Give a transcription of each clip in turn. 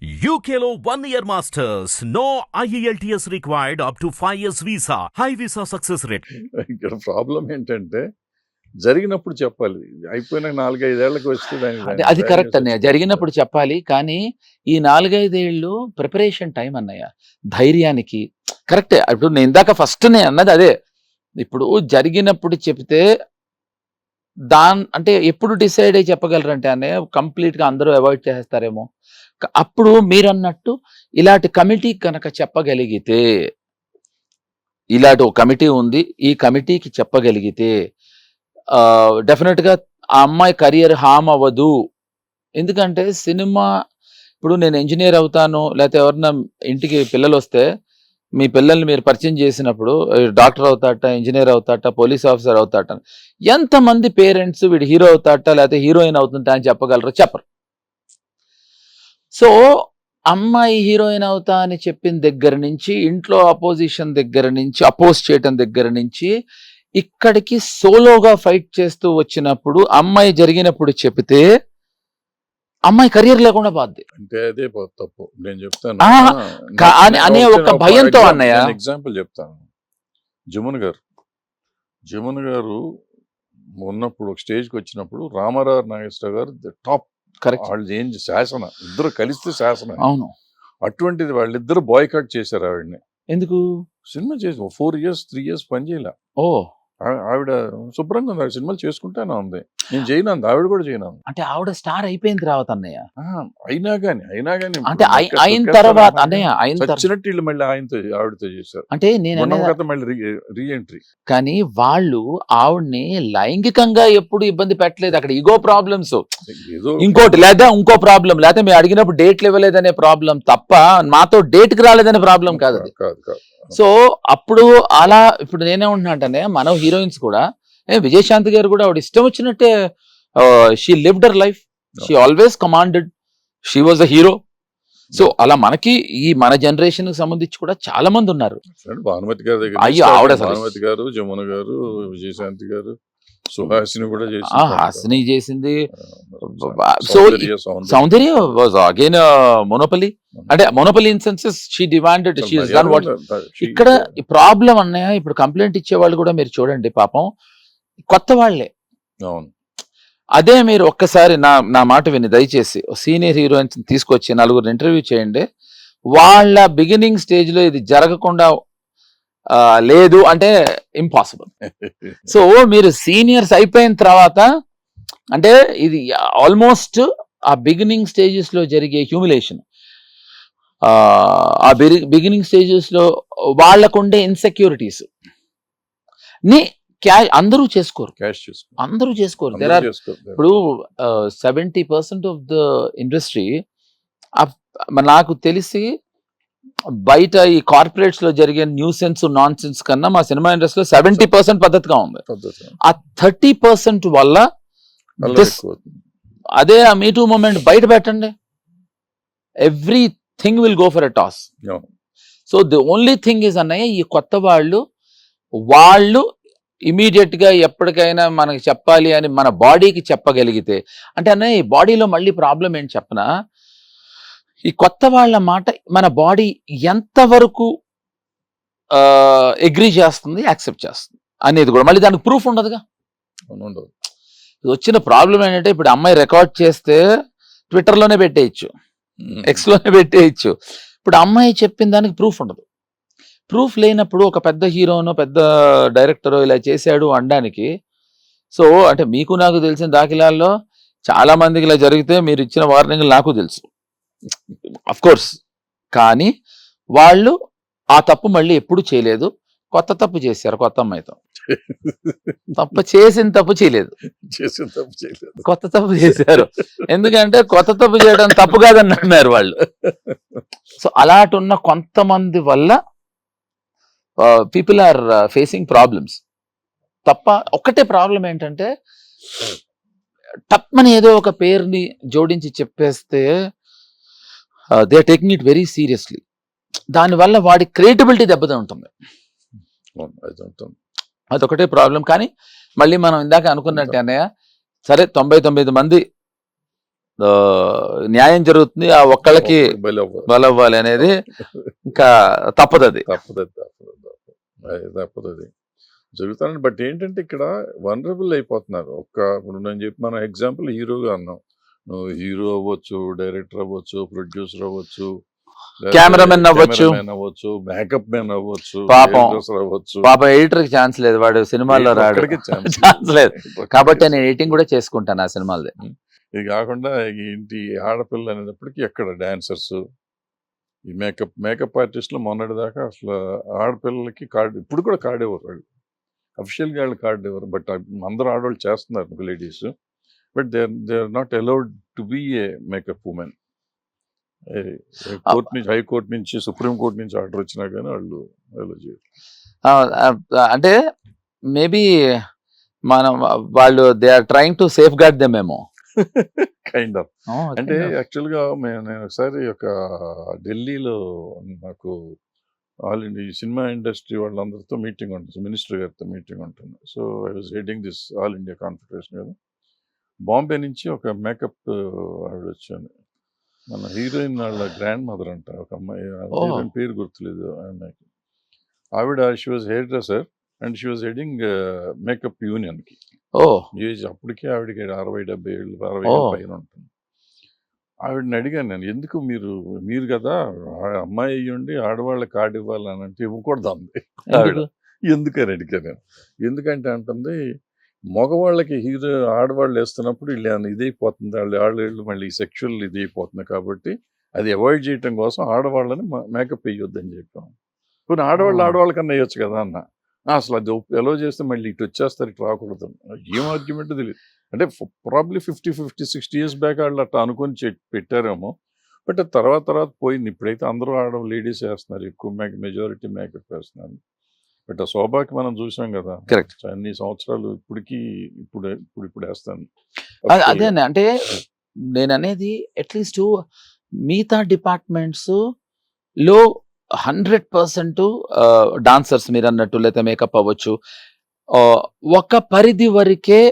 UKLO 1 year masters. No IELTS required up to 5 years visa. High visa success rate. ఇక్కడ problem ఏంటంటే జరిగినప్పుడు చెప్పాలి, అయిపోయిన 4-5 ఏళ్ళకి వస్తే అది కరెక్ట్ అన్నయ్య, జరిగినప్పుడు చెప్పాలి. కానీ ఈ 4-5 ఏళ్ళు ప్రిపరేషన్ టైం అన్నయ్య, ధైర్యానికి. కరెక్టే. ఇప్పుడు నేను ఇందాక ఫస్ట్ నేను అన్నది అదే. ఇప్పుడు జరిగినప్పుడు చెప్తే అంటే ఎప్పుడు డిసైడ్ అయ్యి చెప్పగలరంటే అన్నయ్య, కంప్లీట్ గా అందరూ అవాయిడ్ చేస్తారేమో. అప్పుడు మీరు అన్నట్టు ఇలాంటి కమిటీ కనుక చెప్పగలిగితే, ఇలాంటి ఒక కమిటీ ఉంది, ఈ కమిటీకి చెప్పగలిగితే డెఫినెట్ గా ఆ అమ్మాయి కెరియర్ హామ్ అవ్వదు. ఎందుకంటే సినిమా, ఇప్పుడు నేను ఇంజనీర్ అవుతాను, లేకపోతే ఎవరన్నా ఇంటికి పిల్లలు వస్తే మీ పిల్లల్ని మీరు పరిచయం చేసినప్పుడు డాక్టర్ అవుతాట, ఇంజనీర్ అవుతాట, పోలీస్ ఆఫీసర్ అవుతాట, ఎంతమంది పేరెంట్స్ వీడు హీరో అవుతాట లేకపోతే హీరోయిన్ అవుతుంటా అని చెప్పగలరు? చెప్పరు. సో అమ్మాయి హీరోయిన్ అవుతా అని చెప్పిన దగ్గర నుంచి, ఇంట్లో అపోజిషన్ దగ్గర నుంచి, అపోజ్ చేయటం దగ్గర నుంచి, ఇక్కడికి సోలోగా ఫైట్ చేస్తూ వచ్చినప్పుడు అమ్మాయి జరిగినప్పుడు చెప్తే అమ్మాయి కెరియర్ లేకుండా పోద్ది. అంటే అదే తప్పు. నేను చెప్తాను అనే ఒక భయంతో అన్నయ్య ఎగ్జాంపుల్ చెప్తాను. జమున గారు ఉన్నప్పుడు ఒక స్టేజ్కి వచ్చినప్పుడు రామారావు నాగేశ్వర గారు టాప్. వాళ్ళు ఏం శాసన, ఇద్దరు కలిస్తే శాసన. అవును. అటువంటిది వాళ్ళిద్దరు బాయ్కాట్ చేశారు ఆవిడని. ఎందుకు? సినిమా చేసి 4 years 3 years పని చేయలే. ఓ, ఆవిడ శుభ్రంగా ఉంది, సినిమాలు చేసుకుంటానే ఉంది. నేను చేయనంది, ఆవిడ కూడా చేయనంది. అంటే ఆవిడ స్టార్ అయిపోయిన తర్వాత అన్నయ్య, అయినా గానీ అంటే అయిన తర్వాత అన్నయ్య, వచ్చినట్టు వీళ్ళు మళ్ళీ ఆవిడతో చేశారు. అంటే నేను మళ్ళీ రీఎంట్రీ. కానీ వాళ్ళు ఆవిడ్ని లైంగికంగా ఎప్పుడు ఇబ్బంది పెట్టలేదు. అక్కడ ఈగో ప్రాబ్లమ్స్ ఇంకోటి, లేదా ఇంకో ప్రాబ్లం, లేకపోతే మేము అడిగినప్పుడు డేట్లు ఇవ్వలేదనే ప్రాబ్లం తప్ప మాతో డేట్కి రాలేదనే ప్రాబ్లం కాదు. సో అప్పుడు అలా, ఇప్పుడు నేనేమంటున్నా అంటే మన హీరోయిన్స్ కూడా, విజయశాంతి గారు కూడా ఆవిడ ఇష్టం వచ్చినట్టే she lived her life, she always commanded, she was a hero. So అలా మనకి ఈ మన జనరేషన్ కి సంబంధించి కూడా చాలా మంది ఉన్నారు. భానుమతి గారి దగ్గర భానుమతి గారు, జమున గారు, విజయశాంతి గారు, సుహాసిని కూడా హాసిని చేసింది. So Soundarya was again monopoly. అంటే monopoly in senses she demanded, she has done what. ఇక్కడ ప్రాబ్లం అన్నయ్య, ఇప్పుడు కంప్లైంట్ ఇచ్చే వాళ్ళు కూడా మీరు చూడండి, పాపం కొత్త వాళ్లే. అదే మీరు ఒక్కసారి నా మాట విని దయచేసి సీనియర్ హీరోయిన్స్ తీసుకొచ్చి 4 ఇంటర్వ్యూ చేయండి. వాళ్ళ బిగినింగ్ స్టేజ్ లో ఇది జరగకుండా లేదు అంటే ఇంపాసిబుల్. సో మీరు సీనియర్స్ అయిపోయిన తర్వాత, అంటే ఇది ఆల్మోస్ట్ ఆ బిగినింగ్ స్టేజెస్ లో జరిగే హ్యూమిలేషన్, ఆ బిగినింగ్ స్టేజెస్ లో వాళ్ళకుండే ఇన్సెక్యూరిటీస్ ని అందరూ చేసుకోరు. అందరూ చేసుకోరు. ఇప్పుడు 70% ఆఫ్ ద ఇండస్ట్రీ, నాకు తెలిసి బయట ఈ కార్పొరేట్స్ లో జరిగే న్యూసెన్స్ నాన్ సెన్స్ కన్నా మా సినిమా ఇండస్ట్రీలో 70% పద్ధతిగా ఉంది. ఆ 30% వల్ల అదే ఆ మీటూ మూమెంట్ బయట పెట్టండి, everything will go for a toss. So the only thing is అన్నయ్య, ఈ కొత్త వాళ్ళు ఇమీడియట్ గా ఎప్పటికైనా మనకి చెప్పాలి అని మన బాడీకి చెప్పగలిగితే, అంటే అన్నయ్య ఈ బాడీలో మళ్ళీ ప్రాబ్లం ఏంటి చెప్పనా, ఈ కొత్త వాళ్ళ మాట మన బాడీ ఎంతవరకు అగ్రీ చేస్తుంది, యాక్సెప్ట్ చేస్తుంది అనేది కూడా మళ్ళీ దానికి ప్రూఫ్ ఉండదుగా. వచ్చిన ప్రాబ్లం ఏంటంటే, ఇప్పుడు అమ్మాయి రికార్డ్ చేస్తే ట్విట్టర్లోనే పెట్టేయచ్చు, ఎక్స్లోనే పెట్టేయచ్చు. ఇప్పుడు అమ్మాయి చెప్పిన దానికి ప్రూఫ్ ఉండదు. ప్రూఫ్ లేనప్పుడు ఒక పెద్ద హీరోనో పెద్ద డైరెక్టరో ఇలా చేశాడు అనడానికి, సో అంటే మీకు నాకు తెలిసిన దాఖలాల్లో చాలా మందికి ఇలా జరిగితే మీరు ఇచ్చిన వార్నింగ్ నాకు తెలుసు, అఫ్ కోర్స్. కానీ వాళ్ళు ఆ తప్పు మళ్ళీ ఎప్పుడు చేయలేదు. కొత్త తప్పు చేశారు, కొత్త అమ్మాయితో చేసిన తప్పు చేయలేదు, కొత్త తప్పు చేశారు. ఎందుకంటే కొత్త తప్పు చేయడం తప్పు కాదని నమ్మారు వాళ్ళు. సో అలాంటి ఉన్న కొంతమంది వల్ల పీపుల్ ఆర్ ఫేసింగ్ ప్రాబ్లమ్స్ తప్ప. ఒక్కటే ప్రాబ్లం ఏంటంటే, టప్మని ఏదో ఒక పేరుని జోడించి చెప్పేస్తే they are taking it very seriously. దానివల్ల వాడి క్రియేటిబిలిటీ దెబ్బతింటుంది. అదొకటే ప్రాబ్లం. కానీ మళ్ళీ మనం ఇందాక అనుకున్నట్టు అన్నయ్య, సరే 99 మంది న్యాయం జరుగుతుంది, ఆ ఒక్కళ్ళకి బలి అవ్వదు. బలవ్వాలి అనేది ఇంకా తప్పదు. అది తప్పదు జరుగుతానండి. బట్ ఏంటంటే ఇక్కడ వనరబుల్ అయిపోతున్నారు. ఇప్పుడు నేను చెప్పి మనం ఎగ్జాంపుల్ హీరోగా అన్నాం, నువ్వు హీరో అవ్వచ్చు, డైరెక్టర్ అవ్వచ్చు, ప్రొడ్యూసర్ అవ్వచ్చు, కెమెరామెన్ అవ్వచ్చు, మేకప్ మ్యాన్ అవ్వచ్చు, పాపం అవ్వచ్చు. పాపం ఎడిటర్ కి ఛాన్స్ లేదు, వాడు సినిమాల్లో రాడు, ఛాన్స్ లేదు. కాబట్టి నేను ఎడిటింగ్ కూడా చేసుకుంటాను ఆ సినిమాలది. ఇది కాకుండా ఇంటి ఆడపిల్ల అనేటప్పటికీ ఎక్కడ డాన్సర్స్, ఈ మేకప్ ఆర్టిస్టులు మొన్నటి దాకా అసలు ఆడపిల్లలకి కార్డు, ఇప్పుడు కూడా కార్డు ఇవ్వరు వాళ్ళు, అఫిషియల్గా వాళ్ళు కార్డు ఇవ్వరు. బట్ అందరూ ఆడవాళ్ళు చేస్తున్నారు ladies, but they are not allowed to be a makeup women. Court నుంచి, హైకోర్టు నుంచి, సుప్రీంకోర్టు నుంచి ఆర్డర్ వచ్చినా కానీ వాళ్ళు అలో చేయరు. అంటే మేబీ మనం వాళ్ళు they are trying to safeguard them ఏమో. Kind of. అంటే యాక్చువల్గా నేను ఒకసారి ఒక ఢిల్లీలో నాకు ఆల్ ఇండియా సినిమా ఇండస్ట్రీ వాళ్ళందరితో మీటింగ్ ఉంటుంది, మినిస్టర్ గారితో మీటింగ్ ఉంటుంది. So I was heading this all India confederation కదా. బాంబే నుంచి ఒక మేకప్ ఆవిడ వచ్చాను, మన హీరోయిన్ వాళ్ళ గ్రాండ్ మదర్ అంట, ఒక అమ్మాయి, హీరోయిన్ పేరు గుర్తులేదు అమ్మాయికి. ఆవిడ she was hair dresser and she was heading makeup యూనియన్కి. ఏజ్ అప్పటికే ఆవిడకి 60-70 ఏళ్ళు, 60 ఏళ్ళ పైన ఉంటుంది. ఆవిడని అడిగాను నేను, ఎందుకు మీరు కదా అమ్మాయి అయ్యుండి ఆడవాళ్ళ కార్డు ఇవ్వాలని అంటే ఇవ్వకూడదు అంది ఆవిడ. ఎందుకని అడిగాను నేను. ఎందుకంటే అంటుంది, మగవాళ్ళకి హీరో ఆడవాళ్ళు వేస్తున్నప్పుడు వీళ్ళు ఇదైపోతుంది, వాళ్ళు మళ్ళీ సెక్షువల్ ఇదైపోతుంది, కాబట్టి అది అవాయిడ్ చేయటం కోసం ఆడవాళ్ళని మేకప్ వేయొద్దని చెప్పాం. కొన్ని ఆడవాళ్ళ కన్నా వేయొచ్చు కదా అన్న. అసలు అది ఎలా చేస్తే మళ్ళీ ఇటు వచ్చేస్తారు, ఇటు రాకూడదు. ఏం ఆర్గ్యుమెంట్ తెలియదు. అంటే ప్రాబ్లీ 50-60 years బ్యాక్ వాళ్ళు అట్లా అనుకొని పెట్టారేమో, బట్ తర్వాత పోయింది. ఇప్పుడైతే అందరూ లేడీస్ వేస్తున్నారు, ఎక్కువ మెజారిటీ మేకప్ వేస్తున్నారు. బట్ ఆ శోభాకి మనం చూసాం కదా, కరెక్ట్, అన్ని సంవత్సరాలు ఇప్పుడు వేస్తాను. అదే అంటే నేను అనేది అట్లీస్ట్ మిగతా డిపార్ట్మెంట్స్ లో 100% డాన్సర్స్ మీరు అన్నట్టు, లేకపోతే మేకప్ అవ్వచ్చు, ఒక పరిధి వరకే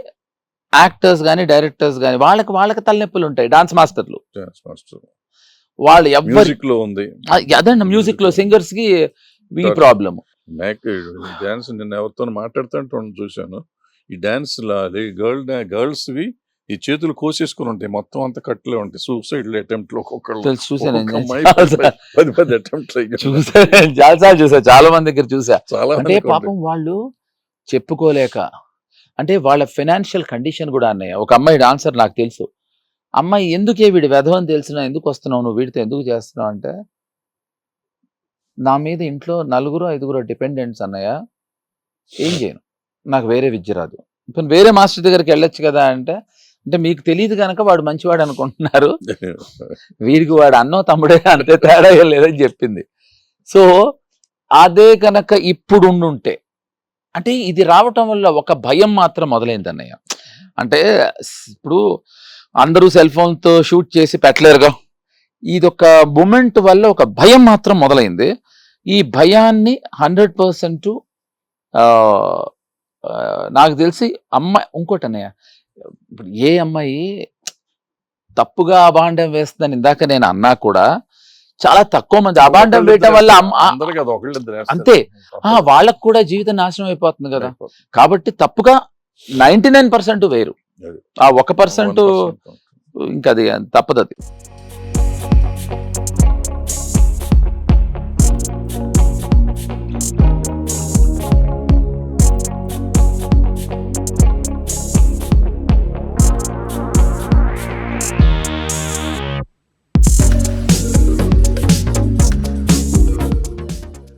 యాక్టర్స్ కానీ డైరెక్టర్స్ కానీ వాళ్ళకి తలనొప్పులు ఉంటాయి. డాన్స్ మాస్టర్లు వాళ్ళు మ్యూజిక్ లో ఉంది, అదండి మ్యూజిక్ లో సింగర్స్ కి ఈ ప్రాబ్లమ్. డాన్స్ నేను ఎవరితో మాట్లాడుతుంటే చూశాను, ఈ డాన్స్ గర్ల్స్ వి ఈ చేతులు కోసేసుకుని ఉంటాయి, మొత్తం అంతా కట్లే ఉంటాయి. సూసైడ్ అటెంప్ట్ లో చూసా, చాలా మంది దగ్గర చూసా. అంటే పాపం వాళ్ళు చెప్పుకోలేక, అంటే వాళ్ళ ఫైనాన్షియల్ కండిషన్ కూడా అన్నయ్య. ఒక అమ్మాయి డాన్సర్ నాకు తెలుసు, అమ్మాయి ఎందుకే వీడి వెధవని తెలిసినా ఎందుకు వస్తున్నావు నువ్వు, వీడితో ఎందుకు చేస్తున్నావు అంటే, నా మీద ఇంట్లో 4-5 డిపెండెంట్స్ అన్నయ్య, ఏం చేయను, నాకు వేరే విద్య రాదు, ఇప్పుడు వేరే మాస్టర్ దగ్గరికి వెళ్ళొచ్చు కదా అంటే మీకు తెలియదు కనుక వాడు మంచివాడు అనుకుంటున్నారు, వీడికి వాడు అన్నో తమ్ముడే, అంతే తేడా లేదని చెప్పింది. సో అదే కనుక ఇప్పుడు ఉండుంటే, అంటే ఇది రావటం వల్ల ఒక భయం మాత్రం మొదలైంది అన్నయ్య. అంటే ఇప్పుడు అందరూ సెల్ ఫోన్తో షూట్ చేసి పెట్టలేరుగా, ఇదొక మూమెంట్ వల్ల ఒక భయం మాత్రం మొదలైంది. ఈ భయాన్ని 100% నాకు తెలిసి అమ్మాయి, ఇంకోటి అన్నయ్య, ఇప్పుడు ఏ అమ్మాయి తప్పుగా అభాండం వేస్తుందని ఇందాక నేను అన్నా కూడా, చాలా తక్కువ మంది అభాండం వేయటం వల్ల అంతే వాళ్ళకు కూడా జీవితం నాశనం అయిపోతుంది కదా. కాబట్టి తప్పుగా 99% వేరు, ఆ 1% ఇంకా అది తప్పదు. అది